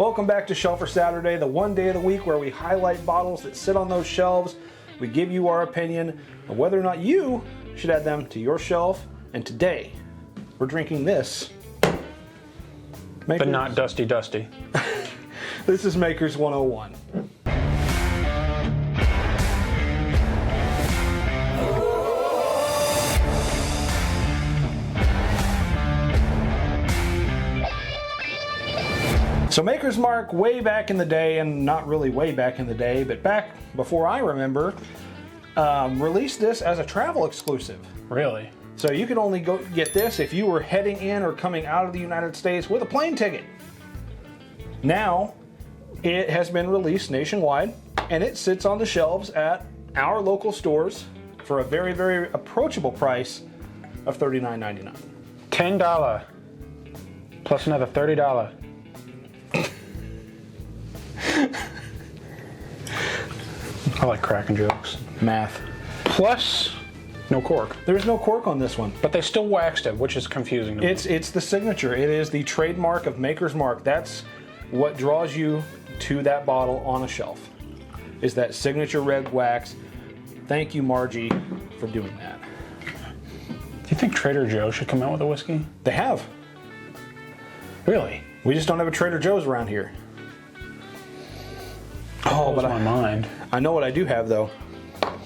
Welcome back to Shelfer Saturday, the one day of the week where we highlight bottles that sit on those shelves. We give you our opinion on whether or not you should add them to your shelf. And today, we're drinking this. But not Dusty. This is Maker's 101. So Maker's Mark, way back in the day, and not really way back in the day, but back before I remember, released this as a travel exclusive. Really? So you could only go get this if you were heading in or coming out of the United States with a plane ticket. Now, it has been released nationwide, and it sits on the shelves at our local stores for a very, very approachable price of $39.99. $10 plus another $30. I like cracking jokes. Math. Plus, no cork. There's no cork on this one. But they still waxed it, which is confusing to me. It's the signature. It is the trademark of Maker's Mark. That's what draws you to that bottle on a shelf, is that signature red wax. Thank you, Margie, for doing that. Do you think Trader Joe should come out with a whiskey? They have. Really? We just don't have a Trader Joe's around here. Oh, but my mind. I know what I do have, though.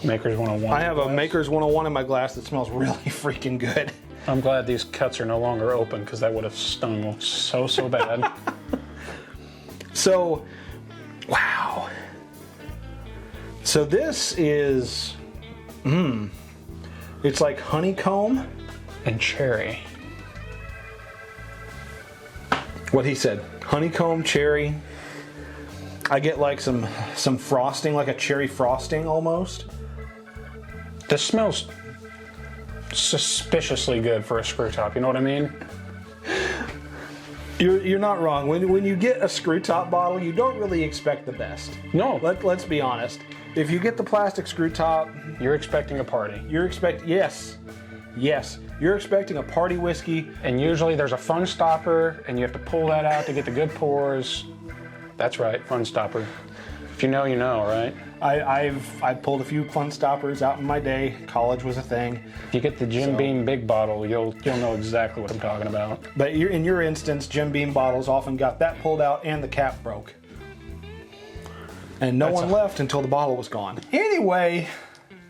Maker's 101. I have a Maker's 101 in my glass that smells really freaking good. I'm glad these cuts are no longer open, because that would have stung so bad. So, wow. So this is, it's like honeycomb. And cherry. What he said, honeycomb, cherry. I get like some frosting, like a cherry frosting almost. This smells suspiciously good for a screw top, you know what I mean? You're not wrong. When you get a screw top bottle, you don't really expect the best. No. Let's be honest. If you get the plastic screw top, You're expecting a party. yes. You're expecting a party whiskey. And usually there's a fun stopper, and you have to pull that out to get the good pours. That's right, fun stopper. If you know, you know, right? I've pulled a few fun stoppers out in my day. College was a thing. If you get the Jim Beam big bottle, you'll know exactly what I'm talking about. But in your instance, Jim Beam bottles often got that pulled out and the cap broke. And no one left until the bottle was gone. Anyway.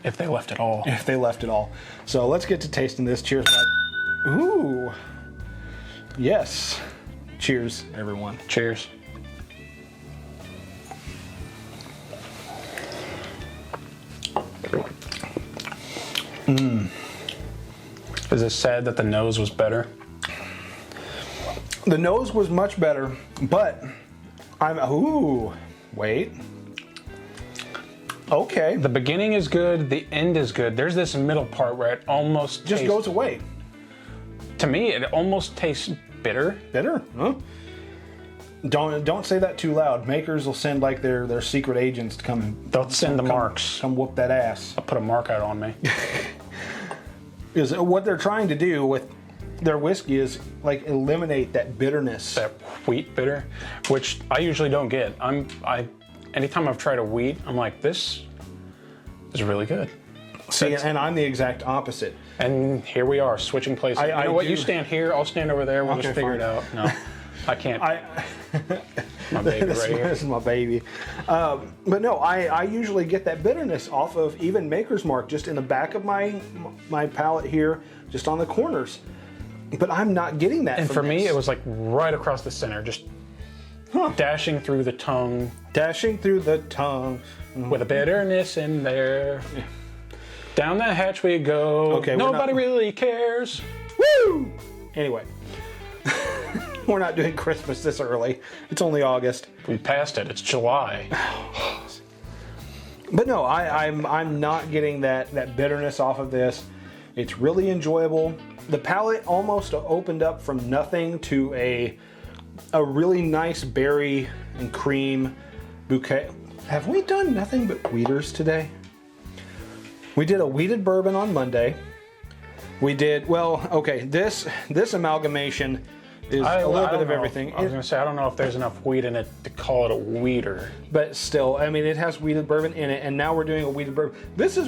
If they left at all. If they left at all. So let's get to tasting this. Cheers, bud. Ooh. Yes. Cheers, everyone. Cheers. Is it sad that the nose was better? The nose was much better, but wait. Okay. The beginning is good, the end is good. There's this middle part where it almost just goes away. To me, it almost tastes bitter. Bitter? Huh? Don't say that too loud. Makers will send like their secret agents to come and They'll send the marks. Come whoop that ass. I'll put a mark out on me. Is what they're trying to do with their whiskey is like eliminate that bitterness. That wheat bitter, which I usually don't get. Anytime I've tried a wheat, I'm like, this is really good. See, and I'm the exact opposite. And here we are, switching places. You know what? You stand here, I'll stand over there. We'll just figure it out. No, I can't. My baby right here. This is my baby. But no, I usually get that bitterness off of even Maker's Mark, just in the back of my palate here, just on the corners. But I'm not getting that. And from for this. me, it was like right across the center, just dashing through the tongue. Dashing through the tongue. With a bitterness in there. Yeah. Down the hatch we go. Okay, nobody really cares. Woo! Anyway. We're not doing Christmas this early. It's only August. We passed it. It's July. But no, I'm not getting that bitterness off of this. It's really enjoyable. The palate almost opened up from nothing to a really nice berry and cream bouquet. Have we done nothing but wheaters today? We did a wheated bourbon on Monday. We did, well, okay, this amalgamation is a little bit of everything. I was going to say, I don't know if there's enough wheat in it to call it a wheater. But still, I mean, it has wheated bourbon in it, and now we're doing a wheated bourbon.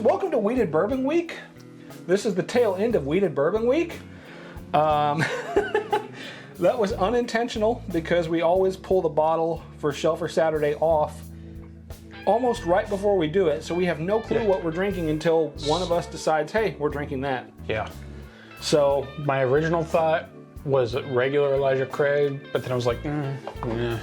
Welcome to Wheated Bourbon Week. This is the tail end of Wheated Bourbon Week. That was unintentional because we always pull the bottle for Shelfer Saturday off almost right before we do it. So we have no clue what we're drinking until one of us decides, hey, we're drinking that. Yeah. So my original thought was regular Elijah Craig, but then I was like, yeah.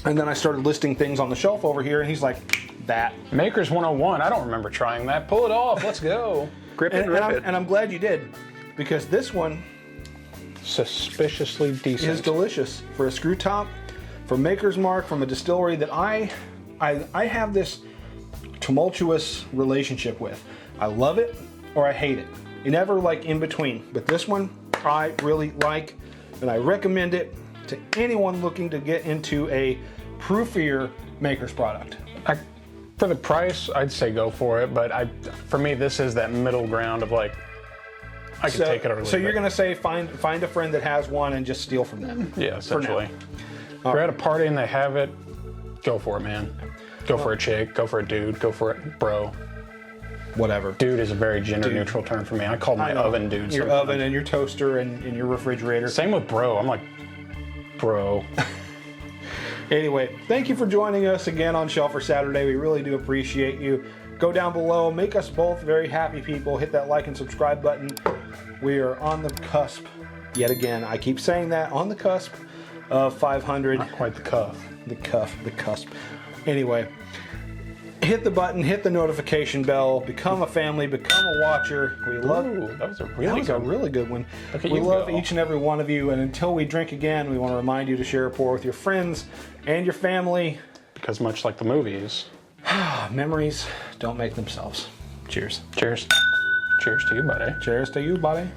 And then I started listing things on the shelf over here, and he's like, that. Maker's 101. I don't remember trying that. Pull it off. Let's go. Grip it, rip it. And I'm glad you did, because this one suspiciously decent. Is delicious for a screw top, for Maker's Mark, from a distillery that I have this tumultuous relationship with. I love it or I hate it. You never like in between. But this one I really like, and I recommend it to anyone looking to get into a proofier Maker's product. For the price, I'd say go for it, but for me, this is that middle ground of like, I can take it or leave it. So you're going to say find a friend that has one and just steal from them? Yeah, essentially. If you're at a party and they have it, go for it, man. Go for a chick, go for a dude, go for it, bro. Whatever. Dude is a very gender-neutral term for me. I call my oven dude. Your oven and your toaster and your refrigerator. Same with bro. I'm like, bro. Anyway, thank you for joining us again on Shelfer Saturday. We really do appreciate you. Go down below. Make us both very happy people. Hit that like and subscribe button. We are on the cusp, yet again. I keep saying that, on the cusp of 500. Not quite the cuff. The cusp. Anyway, hit the button, hit the notification bell, become a family, become a watcher. We love. Ooh, that was a really good one. We love each and every one of you, and until we drink again, we want to remind you to share a pour with your friends and your family. Because much like the movies, memories don't make themselves. Cheers. Cheers. Cheers to you, buddy. Cheers to you, buddy.